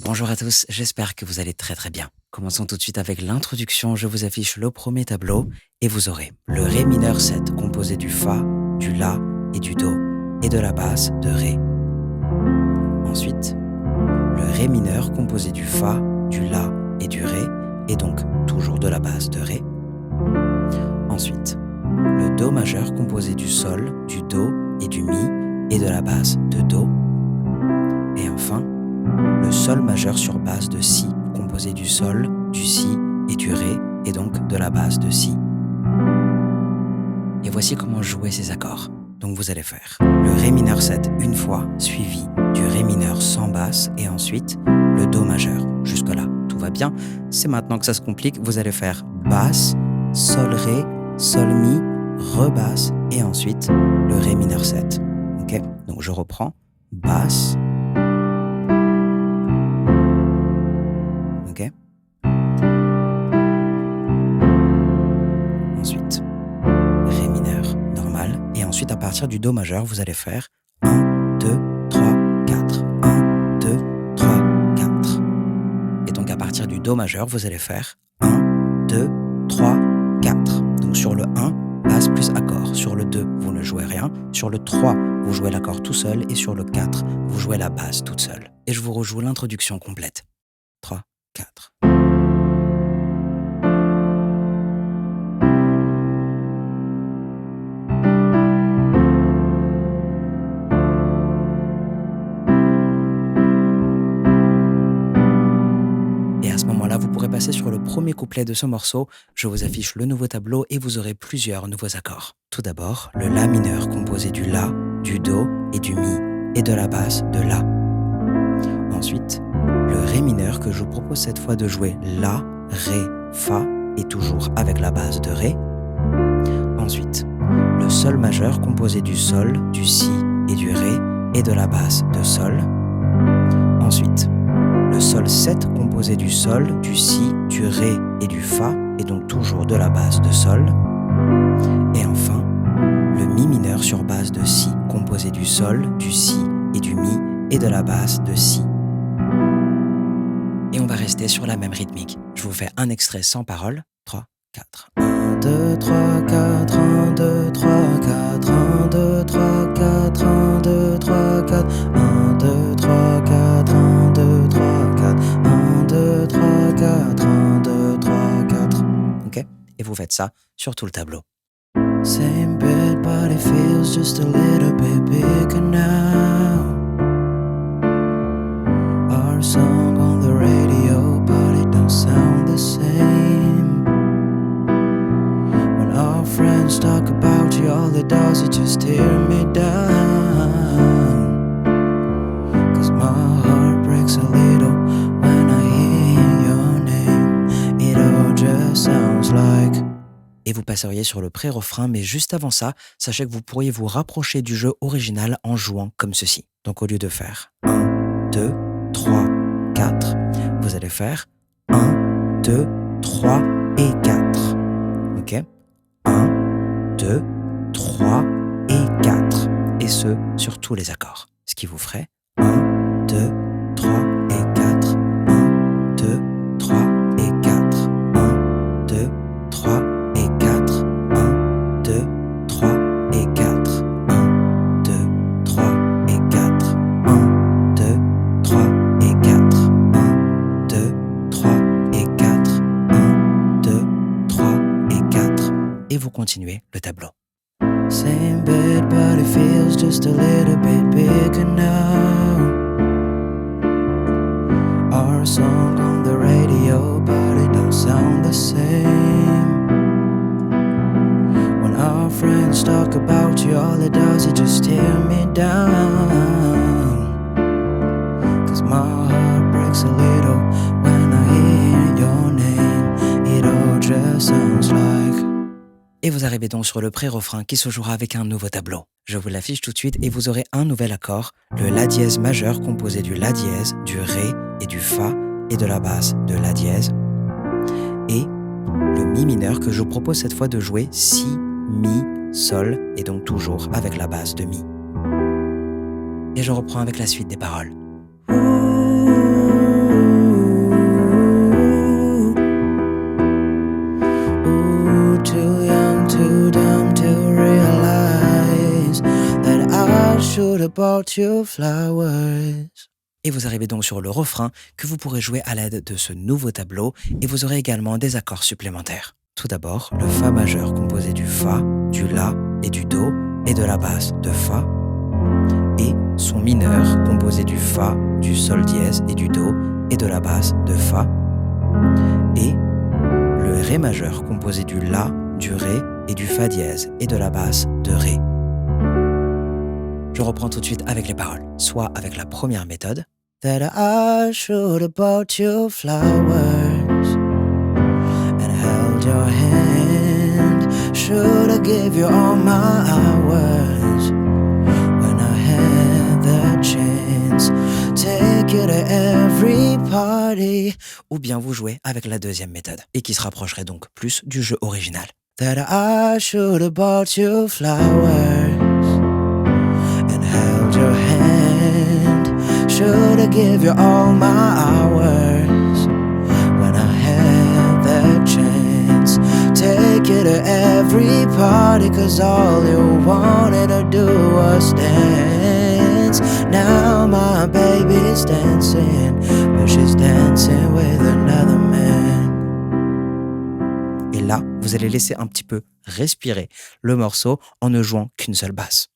Bonjour à tous, j'espère que vous allez très très bien. Commençons tout de suite avec l'introduction, je vous affiche le premier tableau et vous aurez le Ré mineur 7 composé du Fa, du La et du Do et de la basse de Ré. Ensuite, le Ré mineur composé du Fa, du La et du Ré et donc toujours de la basse de Ré. Ensuite, le Do majeur composé du Sol, du Do et du Mi et de la basse de Do. Et enfin, le Sol majeur sur base de Si, composé du Sol, du Si et du Ré, et donc de la base de Si. Et voici comment jouer ces accords. Donc vous allez faire le Ré mineur 7 une fois, suivi du Ré mineur sans basse, et ensuite le Do majeur. Jusque-là, tout va bien. C'est maintenant que ça se complique. Vous allez faire basse, Sol Ré, Sol Mi, rebasse, et ensuite le Ré mineur 7. Ok? Donc je reprends. Basse. Ok? Ensuite, Ré mineur normal. Et ensuite, à partir du Do majeur, vous allez faire 1, 2, 3, 4. 1, 2, 3, 4. Et donc, à partir du Do majeur, vous allez faire 1, 2, 3, 4. Donc, sur le 1, basse plus accord. Sur le 2, vous ne jouez rien. Sur le 3, vous jouez l'accord tout seul. Et sur le 4, vous jouez la basse toute seule. Et je vous rejoue l'introduction complète. 3, 4. Et à ce moment-là, vous pourrez passer sur le premier couplet de ce morceau. Je vous affiche le nouveau tableau et vous aurez plusieurs nouveaux accords. Tout d'abord, le La mineur composé du La, du Do et du Mi et de la basse de La. Ensuite, le Ré mineur que je vous propose cette fois de jouer La, Ré, Fa et toujours avec la base de Ré. Ensuite, le Sol majeur composé du Sol, du Si et du Ré et de la basse de Sol. Ensuite, le Sol 7 composé du Sol, du Si, du Ré et du Fa, et donc toujours de la base de Sol. Et enfin, le Mi mineur sur base de Si composé du Sol, du Si et du Mi, et de la basse de Si. Et on va rester sur la même rythmique. Je vous fais un extrait sans parole. 3, 4. 1, 2, 3, 4, 1, 2, 3, 4, 1, 2, 3, 4, 1, 2, 3, 4, 1, 2, 3, 4, 1, 2, 3, 4, 1, 2, 3, 4, 1, 2, 3, 4. Ok? Et vous faites ça sur tout le tableau. Same bed, but it feels just a little bit bigger now. Our song on the radio, but it don't sound the same. When our friends talk about you, all it does is just tear me down. 'Cause my heart breaks a little when I hear your name. It all just sounds like. Et vous passeriez sur le pré-refrain, mais juste avant ça, sachez que vous pourriez vous rapprocher du jeu original en jouant comme ceci. Donc au lieu de faire 1, 2, 3, 4, vous allez faire 1, 2, 3 et 4. Ok? 1, 2, 3 et 4. Et ce, sur tous les accords. Ce qui vous ferait 1, 2, 3 et 4. 1, 2, 3 et 4. 1, 2, 3 et 4. 1, 2, 3 et 4. 1, 2, 3 et 4. 1, 2, 3 et 4. 1, 2, 3 et 4. 1, 2, 3 et 4. Et vous continuez le tableau. Same bed, but it feels just a little bit bigger now. Our song on the radio, but it don't sound the same. When our friends talk about you, all it does is just tear me down. 'Cause my heart breaks a little when I hear your name. It all just sounds like. Et vous arrivez donc sur le pré-refrain qui se jouera avec un nouveau tableau. Je vous l'affiche tout de suite et vous aurez un nouvel accord, le La dièse majeur composé du La dièse, du Ré et du Fa et de la basse de La dièse. Et le Mi mineur que je vous propose cette fois de jouer Si, Mi, Sol et donc toujours avec la basse de Mi. Et je reprends avec la suite des paroles. Ooh. about your flowers. Et vous arrivez donc sur le refrain que vous pourrez jouer à l'aide de ce nouveau tableau et vous aurez également des accords supplémentaires. Tout d'abord, le Fa majeur composé du Fa, du La et du Do et de la basse de Fa et son mineur composé du Fa, du Sol dièse et du Do et de la basse de Fa et le Ré majeur composé du La, du Ré et du Fa dièse et de la basse de Ré. Je reprends tout de suite avec les paroles, soit avec la première méthode. That I should about your flowers and held your hand. Should I give you all my hours when I had the chance? Take you to every party. Ou bien vous jouez avec la deuxième méthode et qui se rapprocherait donc plus du jeu original. That I should about your flowers and held your hand. Should I give you all my hours when I had that chance? Take you to every party, cause all you wanted to do was dance. Now my baby's dancing, but she's dancing with another man. Et là, vous allez laisser un petit peu respirer le morceau en ne jouant qu'une seule basse.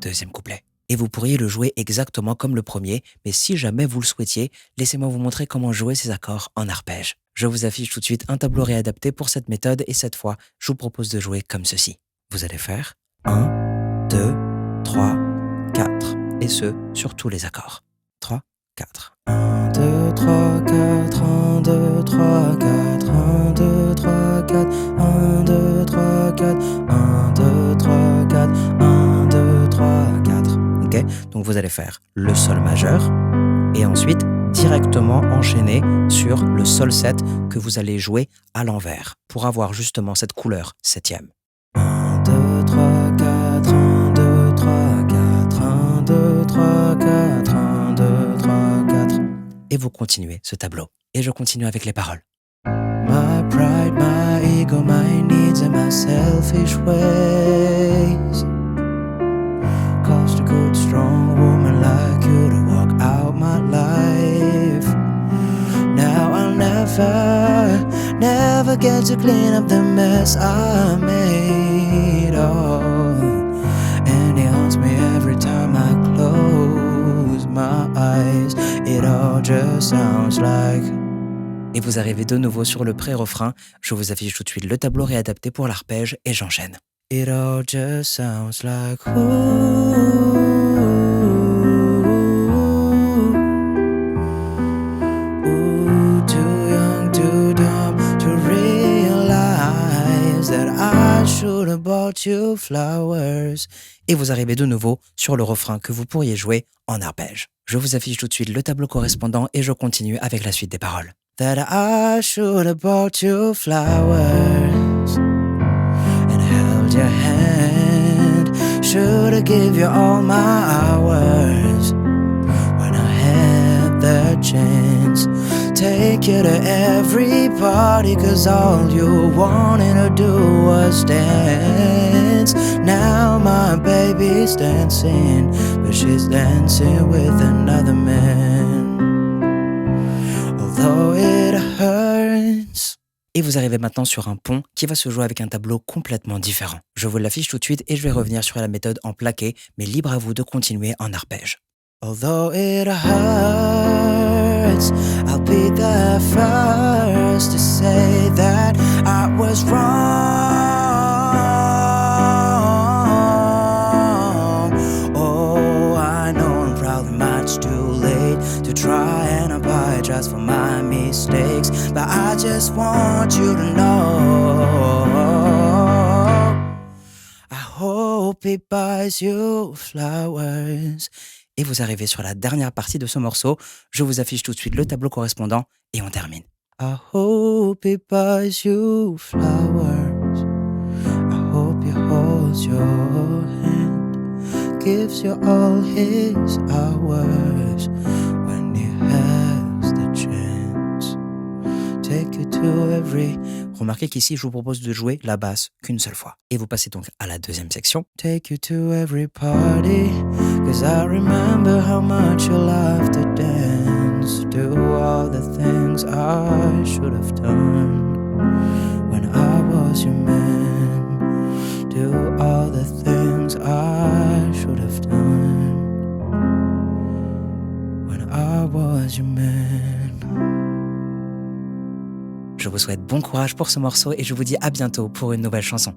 Deuxième couplet. Et vous pourriez le jouer exactement comme le premier, mais si jamais vous le souhaitiez, laissez-moi vous montrer comment jouer ces accords en arpège. Je vous affiche tout de suite un tableau réadapté pour cette méthode et cette fois, je vous propose de jouer comme ceci. Vous allez faire 1, 2, 3, 4 et ce sur tous les accords. 3, 4. 1, 2, 3, 4, 1, 2, 3, 4, 1, 2, 3, 4, 1, 2, 3, 4, 1, 2, 3, 4, 1, 2, 3, 4. Ok, donc vous allez faire le Sol majeur et ensuite directement enchaîner sur le Sol 7 que vous allez jouer à l'envers pour avoir justement cette couleur septième. 1, 2, 3, 4, 1, 2, 3, 4, 1, 2, 3, 4, 1, 2, 3, 4. Et vous continuez ce tableau. Et je continue avec les paroles. My pride, my ego, my needs and my selfish ways cost a good strong woman like you to walk out my life. Now I'll never get to clean up the mess I made. Oh, and it haunts me every time I close my eyes. It all just sounds like. Et vous arrivez de nouveau sur le pré-refrain. Je vous affiche tout de suite le tableau réadapté pour l'arpège et j'enchaîne. It all just sounds like ooh, too young, too dumb to realize that I should have bought you flowers. Et vous arrivez de nouveau sur le refrain que vous pourriez jouer en arpège. Je vous affiche tout de suite le tableau correspondant et je continue avec la suite des paroles. That I should have bought you flowers and held your hand. Should have give you all my hours when I had that chance. Take you to every party, cause all you wanted to do was dance. Now my baby's dancing, but she's dancing with another man. Although it hurts. Et vous arrivez maintenant sur un pont qui va se jouer avec un tableau complètement différent. Je vous l'affiche tout de suite et je vais revenir sur la méthode en plaqué, mais libre à vous de continuer en arpège. Although it hurts, I'll be the first to say that I was wrong. Oh, I know I'm probably much too late to try and apologize for my mistakes, but I just want you to know I hope he buys you flowers. Et vous arrivez sur la dernière partie de ce morceau. Je vous affiche tout de suite le tableau correspondant et on termine. I hope he buys you flowers. I hope he holds your hand, gives you all his hours when he has the chance. Take you to every remarquez qu'ici, je vous propose de jouer la basse qu'une seule fois. Et vous passez donc à la deuxième section. Take you to every party, 'cause I remember how much you love to dance. Do all the things I should have done when I was your man. Do all the things I should have done when I was your man. Je vous souhaite bon courage pour ce morceau et je vous dis à bientôt pour une nouvelle chanson.